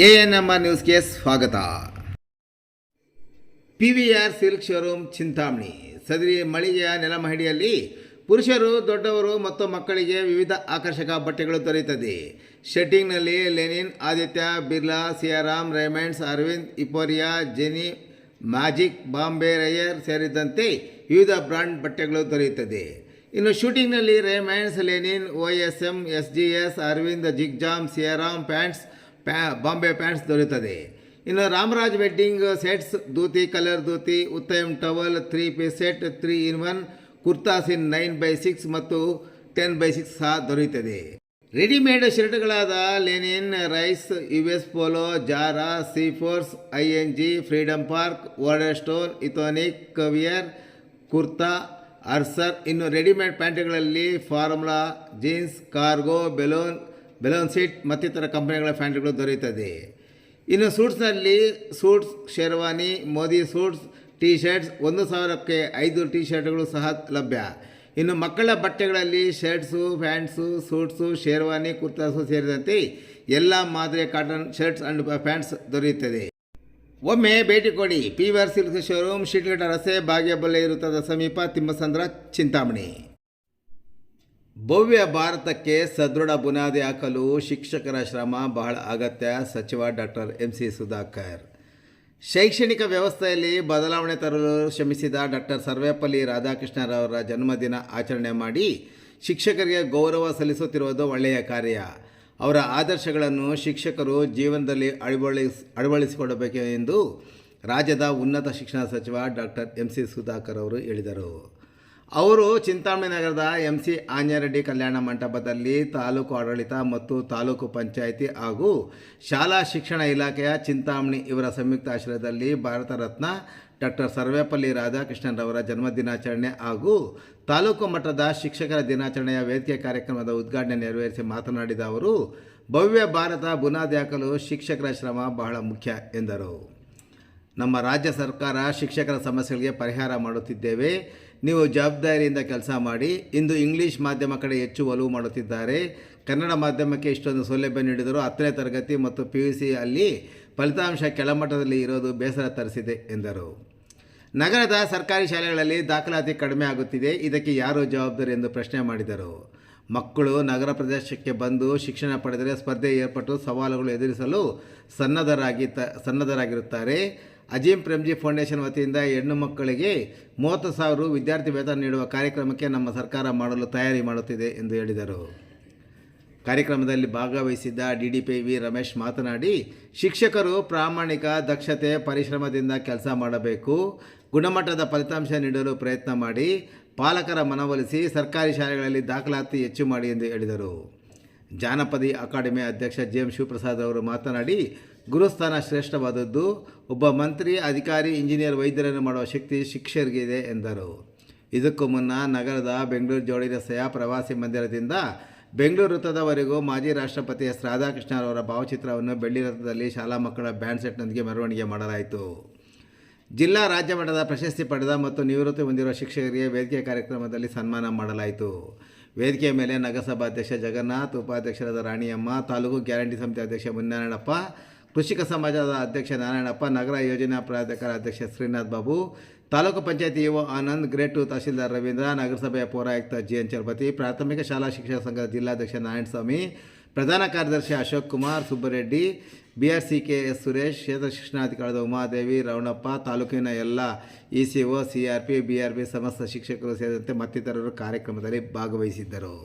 ANMR ನ್ಯೂಸ್ಗೆ ಸ್ವಾಗತ. PVR silk showroom Chintamani. ಸದರಿ ಮಳಿಗೆಯ ನೆಲಮಹಡಿಯಲ್ಲಿ ಪುರುಷರು, ದೊಡ್ಡವರು ಮತ್ತು ಮಕ್ಕಳಿಗೆ ವಿವಿಧ ಆಕರ್ಷಕ ಬಟ್ಟೆಗಳು ದೊರೆಯುತ್ತದೆ. ಶೆಟ್ಟಿಂಗ್ನಲ್ಲಿ ಲೆನಿನ್, ಆದಿತ್ಯ ಬಿರ್ಲಾ, ಸಿಯಾರಾಮ್, ರೇಮಂಡ್ಸ್, ಅರವಿಂದ್, ಇಪೋರಿಯಾ, ಜೆನಿ, ಮ್ಯಾಜಿಕ್, ಬಾಂಬೆ ರೈಯರ್ ಸೇರಿದಂತೆ ವಿವಿಧ ಬ್ರಾಂಡ್ ಬಟ್ಟೆಗಳು ದೊರೆಯುತ್ತದೆ. ಇನ್ನು ಶೂಟಿಂಗ್ನಲ್ಲಿ Raymonds, linen, OSM, SGS, Arvind, ಜಿಗ್ಜಾಮ್, ಸಿಯಾರಾಮ್ ಪ್ಯಾಂಟ್ಸ್, ಬಾಂಬೆ ಪ್ಯಾಂಟ್ಸ್ ದೊರೆಯುತ್ತದೆ. ಇನ್ನು Ramraj wedding sets, dhoti, colour dhoti, Uttam towel, 3 piece set, 3-in-1 kurtas in 9x6 ಮತ್ತು 10x6 ಸಹ ದೊರೆಯುತ್ತದೆ. ರೆಡಿಮೇಡ್ ಶರ್ಟ್ಗಳಾದ ಲೆನಿನ್, ರೈಸ್, US ಪೋಲೋ, ಜಾರಾ, ಸೀಫೋರ್ಸ್, ING, ಫ್ರೀಡಮ್ ಪಾರ್ಕ್, ವಾರ್ಡರ್ ಸ್ಟೋನ್, ಇಥೋನಿಕ್, ಕವಿಯರ್, ಕುರ್ತಾ, ಅರ್ಸರ್. ಇನ್ನು ರೆಡಿಮೇಡ್ ಪ್ಯಾಂಟ್ಗಳಲ್ಲಿ formula, jeans, cargo, balloon seat ಮತ್ತಿತರ ಕಂಪನಿಗಳ ಪ್ಯಾಂಟ್ಗಳು ದೊರೆಯುತ್ತದೆ. ಇನ್ನು ಸೂಟ್ಸ್ನಲ್ಲಿ suits, sherwani, Modi suits, T shirts 1,000ಕ್ಕೆ 5 ಟೀ ಶರ್ಟ್ಗಳು ಸಹ ಲಭ್ಯ. ಇನ್ನು ಮಕ್ಕಳ ಬಟ್ಟೆಗಳಲ್ಲಿ shirts, pants, suits, sherwani, kurtas ಸೇರಿದಂತೆ ಎಲ್ಲ ಮಾದರಿಯ ಕಾಟನ್ ಶರ್ಟ್ಸ್ ಆ್ಯಂಡ್ ಪ್ಯಾಂಟ್ಸ್ ದೊರೆಯುತ್ತದೆ. ಒಮ್ಮೆ ಭೇಟಿ ಕೊಡಿ. PVR ಸಿಲ್ಕ್ ಶೋರೂಮ್, ಶೀಟ್ಘಟ್ಟ ರಸ್ತೆ, ಬಾಗೇಪಲ್ಲಿ ವೃತ್ತದ ಸಮೀಪ, ತಿಮ್ಮಸಂದ್ರ, ಚಿಂತಾಮಣಿ. ಭವ್ಯ ಭಾರತಕ್ಕೆ ಸದೃಢ ಬುನಾದಿ ಹಾಕಲು ಶಿಕ್ಷಕರ ಶ್ರಮ ಬಹಳ ಅಗತ್ಯ. ಸಚಿವ ಡಾಕ್ಟರ್ MC ಸುಧಾಕರ್. ಶೈಕ್ಷಣಿಕ ವ್ಯವಸ್ಥೆಯಲ್ಲಿ ಬದಲಾವಣೆ ತರಲು ಶ್ರಮಿಸಿದ ಡಾಕ್ಟರ್ ಸರ್ವೇಪಲ್ಲಿ ರಾಧಾಕೃಷ್ಣರವರ ಜನ್ಮದಿನ ಆಚರಣೆ ಮಾಡಿ ಶಿಕ್ಷಕರಿಗೆ ಗೌರವ ಸಲ್ಲಿಸುತ್ತಿರುವುದು ಒಳ್ಳೆಯ ಕಾರ್ಯ. ಅವರ ಆದರ್ಶಗಳನ್ನು ಶಿಕ್ಷಕರು ಜೀವನದಲ್ಲಿ ಅಳವಡಿಸಿಕೊಳ್ಳಬೇಕು ಎಂದು ರಾಜ್ಯದ ಉನ್ನತ ಶಿಕ್ಷಣ ಸಚಿವ ಡಾಕ್ಟರ್ MC ಸುಧಾಕರ್ ಅವರು ಹೇಳಿದರು. ಅವರು ಚಿಂತಾಮಣಿ ನಗರದ MC ಆಂಜನೇಯರೆಡ್ಡಿ ಕಲ್ಯಾಣ ಮಂಟಪದಲ್ಲಿ ತಾಲೂಕು ಆಡಳಿತ ಮತ್ತು ತಾಲೂಕು ಪಂಚಾಯಿತಿ ಹಾಗೂ ಶಾಲಾ ಶಿಕ್ಷಣ ಇಲಾಖೆಯ ಚಿಂತಾಮಣಿ ಇವರ ಸಂಯುಕ್ತ ಆಶ್ರಯದಲ್ಲಿ ಭಾರತ ರತ್ನ ಡಾಕ್ಟರ್ ಸರ್ವೇಪಲ್ಲಿ ರಾಧಾಕೃಷ್ಣರವರ ಜನ್ಮದಿನಾಚರಣೆ ಹಾಗೂ ತಾಲೂಕು ಮಟ್ಟದ ಶಿಕ್ಷಕರ ದಿನಾಚರಣೆಯ ವೇದಿಕೆ ಕಾರ್ಯಕ್ರಮದ ಉದ್ಘಾಟನೆ ನೆರವೇರಿಸಿ ಮಾತನಾಡಿದ ಅವರು, ಭವ್ಯ ಭಾರತ ಬುನಾದಿ ಹಾಕಲು ಶಿಕ್ಷಕರ ಶ್ರಮ ಬಹಳ ಮುಖ್ಯ ಎಂದರು. ನಮ್ಮ ರಾಜ್ಯ ಸರ್ಕಾರ ಶಿಕ್ಷಕರ ಸಮಸ್ಯೆಗಳಿಗೆ ಪರಿಹಾರ ಮಾಡುತ್ತಿದ್ದೇವೆ. ನೀವು ಜವಾಬ್ದಾರಿಯಿಂದ ಕೆಲಸ ಮಾಡಿ. ಇಂದು ಇಂಗ್ಲೀಷ್ ಮಾಧ್ಯಮ ಕಡೆ ಹೆಚ್ಚು ಒಲವು ಮಾಡುತ್ತಿದ್ದಾರೆ. ಕನ್ನಡ ಮಾಧ್ಯಮಕ್ಕೆ ಇಷ್ಟೊಂದು ಸೌಲಭ್ಯ ನೀಡಿದರೂ 10ನೇ ತರಗತಿ ಮತ್ತು PUC ಅಲ್ಲಿ ಫಲಿತಾಂಶ ಕೆಳಮಟ್ಟದಲ್ಲಿ ಇರೋದು ಬೇಸರ ತರಿಸಿದೆ ಎಂದರು. ನಗರದ ಸರ್ಕಾರಿ ಶಾಲೆಗಳಲ್ಲಿ ದಾಖಲಾತಿ ಕಡಿಮೆ ಆಗುತ್ತಿದೆ. ಇದಕ್ಕೆ ಯಾರು ಜವಾಬ್ದಾರಿ ಎಂದು ಪ್ರಶ್ನೆ ಮಾಡಿದರು. ಮಕ್ಕಳು ನಗರ ಪ್ರದೇಶಕ್ಕೆ ಬಂದು ಶಿಕ್ಷಣ ಪಡೆದರೆ ಸ್ಪರ್ಧೆ ಏರ್ಪಟ್ಟು ಸವಾಲುಗಳು ಎದುರಿಸಲು ಸನ್ನದ್ಧರಾಗಿರುತ್ತಾರೆ. ಅಜೀಂ ಪ್ರೇಮ್ಜಿ ಫೌಂಡೇಶನ್ ವತಿಯಿಂದ ಹೆಣ್ಣು ಮಕ್ಕಳಿಗೆ 30,000 ವಿದ್ಯಾರ್ಥಿ ವೇತನ ನೀಡುವ ಕಾರ್ಯಕ್ರಮಕ್ಕೆ ನಮ್ಮ ಸರ್ಕಾರ ಮಾಡಲು ತಯಾರಿ ಮಾಡುತ್ತಿದೆ ಎಂದು ಹೇಳಿದರು. ಕಾರ್ಯಕ್ರಮದಲ್ಲಿ ಭಾಗವಹಿಸಿದ್ದ DDP V ರಮೇಶ್ ಮಾತನಾಡಿ, ಶಿಕ್ಷಕರು ಪ್ರಾಮಾಣಿಕ, ದಕ್ಷತೆ, ಪರಿಶ್ರಮದಿಂದ ಕೆಲಸ ಮಾಡಬೇಕು. ಗುಣಮಟ್ಟದ ಫಲಿತಾಂಶ ನೀಡಲು ಪ್ರಯತ್ನ ಮಾಡಿ. ಪಾಲಕರ ಮನವೊಲಿಸಿ ಸರ್ಕಾರಿ ಶಾಲೆಗಳಲ್ಲಿ ದಾಖಲಾತಿ ಹೆಚ್ಚು ಮಾಡಿ ಎಂದು ಹೇಳಿದರು. ಜಾನಪದಿ ಅಕಾಡೆಮಿ ಅಧ್ಯಕ್ಷ JM ಶಿವಪ್ರಸಾದ್ ಅವರು ಮಾತನಾಡಿ, ಗುರುಸ್ಥಾನ ಶ್ರೇಷ್ಠವಾದದ್ದು. ಒಬ್ಬ ಮಂತ್ರಿ, ಅಧಿಕಾರಿ, ಇಂಜಿನಿಯರ್, ವೈದ್ಯರನ್ನು ಮಾಡುವ ಶಕ್ತಿ ಶಿಕ್ಷಕರಿಗಿದೆ ಎಂದರು. ಇದಕ್ಕೂ ಮುನ್ನ ನಗರದ ಬೆಂಗಳೂರು ಜೋಡಿ ರಸ್ತೆಯ ಪ್ರವಾಸಿ ಮಂದಿರದಿಂದ ಬೆಂಗಳೂರು ವೃತ್ತದವರೆಗೂ ಮಾಜಿ ರಾಷ್ಟ್ರಪತಿ S ರಾಧಾಕೃಷ್ಣರವರ ಭಾವಚಿತ್ರವನ್ನು ಬೆಳ್ಳಿ ರಥದಲ್ಲಿ ಶಾಲಾ ಮಕ್ಕಳ ಬ್ಯಾಂಡ್ ಸೆಟ್ನೊಂದಿಗೆ ಮೆರವಣಿಗೆ ಮಾಡಲಾಯಿತು. ಜಿಲ್ಲಾ ರಾಜ್ಯ ಮಟ್ಟದ ಪ್ರಶಸ್ತಿ ಪಡೆದ ಮತ್ತು ನಿವೃತ್ತಿ ಹೊಂದಿರುವ ಶಿಕ್ಷಕರಿಗೆ ವೇದಿಕೆ ಕಾರ್ಯಕ್ರಮದಲ್ಲಿ ಸನ್ಮಾನ ಮಾಡಲಾಯಿತು. ವೇದಿಕೆಯ ಮೇಲೆ ನಗರಸಭಾ ಅಧ್ಯಕ್ಷ ಜಗನ್ನಾಥ್, ಉಪಾಧ್ಯಕ್ಷರಾದ ರಾಣಿಯಮ್ಮ, ತಾಲೂಕು ಗ್ಯಾರಂಟಿ ಸಮಿತಿ ಅಧ್ಯಕ್ಷ ಮುನಿನಾರಾಯಣಪ್ಪ, ಕೃಷಿಕ ಸಮಾಜದ ಅಧ್ಯಕ್ಷ ನಾರಾಯಣಪ್ಪ, ನಗರ ಯೋಜನಾ ಪ್ರಾಧಿಕಾರ ಅಧ್ಯಕ್ಷ ಶ್ರೀನಾಥ್ ಬಾಬು, ತಾಲೂಕು ಪಂಚಾಯತಿ EO ಆನಂದ್, ಗ್ರೇಡ್ 2 ತಹಸೀಲ್ದಾರ್ ರವೀಂದ್ರ, ನಗರಸಭೆಯ ಪೌರಾಯುಕ್ತ GN ಚಲಪತಿ, ಪ್ರಾಥಮಿಕ ಶಾಲಾ ಶಿಕ್ಷಕ ಸಂಘದ ಜಿಲ್ಲಾಧ್ಯಕ್ಷ ನಾರಾಯಣಸ್ವಾಮಿ, ಪ್ರಧಾನ ಕಾರ್ಯದರ್ಶಿ ಅಶೋಕ್ ಕುಮಾರ್, ಸುಬ್ಬರೆಡ್ಡಿ, BRCKS ಸುರೇಶ್, ಕ್ಷೇತ್ರ ಶಿಕ್ಷಣಾಧಿಕಾರಿಗಳಾದ ಉಮಾದೇವಿ, ರವಣಪ್ಪ, ತಾಲೂಕಿನ ಎಲ್ಲ ECO, CRP, BRB ಸಮಸ್ತ ಶಿಕ್ಷಕರು ಸೇರಿದಂತೆ ಮತ್ತಿತರರು ಕಾರ್ಯಕ್ರಮದಲ್ಲಿ ಭಾಗವಹಿಸಿದ್ದರು.